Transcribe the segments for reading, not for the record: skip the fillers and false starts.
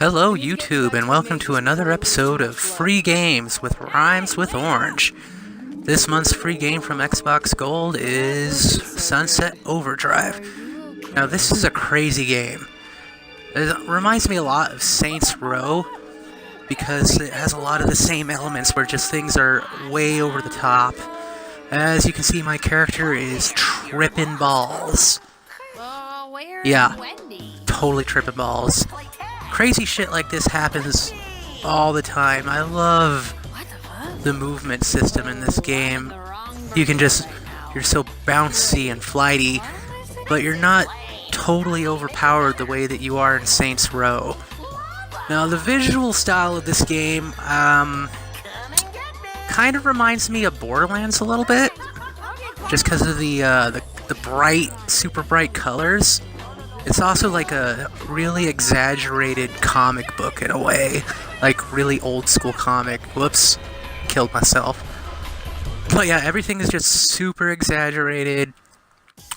Hello, YouTube, and welcome to another episode of Free Games with Rhymes with Orange. This month's free game from Xbox Gold is Sunset Overdrive. Now, this is a crazy game. It reminds me a lot of Saints Row because it has a lot of the same elements where just things are way over the top. As you can see, my character is tripping balls. Yeah, totally tripping balls. Crazy shit like this happens all the time. I love the movement system in this game. You're so bouncy and flighty, but you're not totally overpowered the way that you are in Saints Row. Now, the visual style of this game kind of reminds me of Borderlands a little bit, just because of the bright, super bright colors. It's also like a really exaggerated comic book in a way, like really old school comic. Whoops, killed myself. But yeah, everything is just super exaggerated.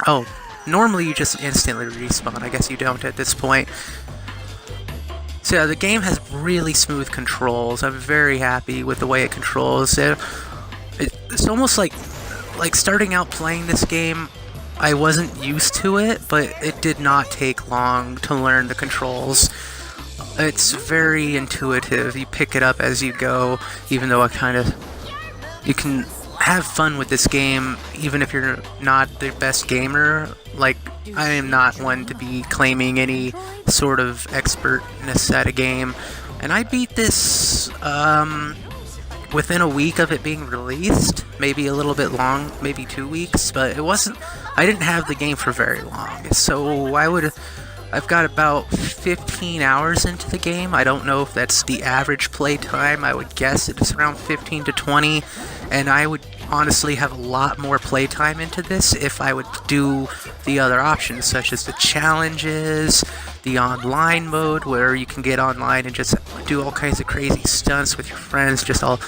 Oh, normally you just instantly respawn. I guess you don't at this point. So yeah, the game has really smooth controls. I'm very happy with the way it controls. It's almost like starting out playing this game, I wasn't used to it, but it did not take long to learn the controls. It's very intuitive. You pick it up as you go, even though you can have fun with this game, even if you're not the best gamer. Like, I am not one to be claiming any sort of expertness at a game. And I beat this, within a week of it being released, maybe a little bit long, maybe 2 weeks, but I didn't have the game for very long, so I've got about 15 hours into the game. I don't know if that's the average play time. I would guess it's around 15 to 20, and I would honestly have a lot more play time into this if I would do the other options, such as the challenges, the online mode, where you can get online and just do all kinds of crazy stunts with your friends, just all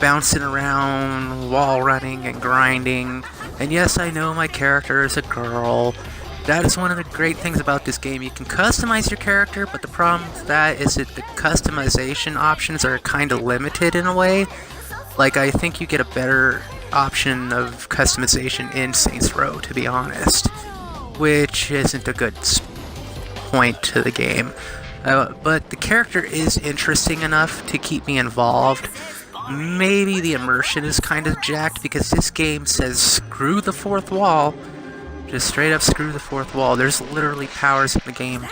bouncing around, wall running and grinding. And yes, I know my character is a girl. That is one of the great things about this game. You can customize your character, but the problem with that is that the customization options are kind of limited in a way. Like, I think you get a better option of customization in Saints Row, to be honest, which isn't a good point to the game. But the character is interesting enough to keep me involved. Maybe the immersion is kind of jacked because this game says screw the fourth wall. Just straight up screw the fourth wall. There's literally powers in the game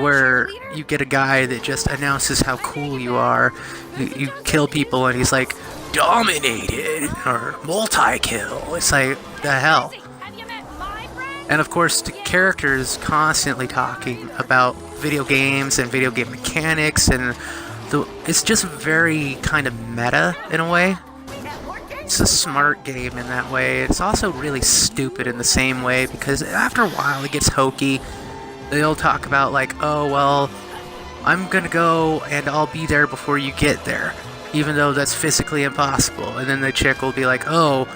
where you get a guy that just announces how cool you are. You kill people and he's like, dominated, or multi-kill. It's like, the hell? And of course, the character is constantly talking about video games and video game mechanics, and it's just very kind of meta in a way. It's a smart game in that way. It's also really stupid in the same way, because after a while it gets hokey. They'll talk about like, oh, well, I'm gonna go and I'll be there before you get there, even though that's physically impossible. And then the chick will be like, oh,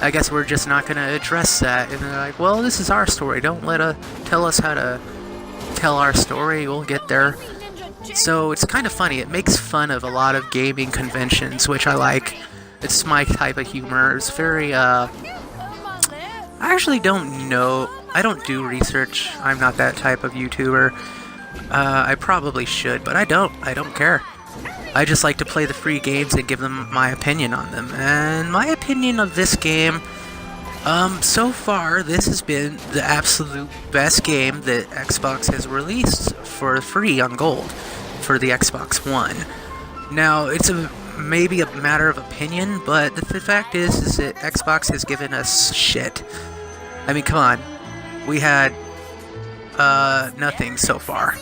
I guess we're just not gonna address that. And they're like, well, this is our story. Don't tell us how to tell our story. We'll get there. So it's kind of funny. It makes fun of a lot of gaming conventions, which I like. It's my type of humor. It's very, I actually don't know. I don't do research. I'm not that type of YouTuber. I probably should, but I don't. I don't care. I just like to play the free games and give them my opinion on them. And my opinion of this game, so far, this has been the absolute best game that Xbox has released for free on Gold for the Xbox One. Now, it's maybe a matter of opinion, but the fact is that Xbox has given us shit. I mean, come on. We had nothing so far.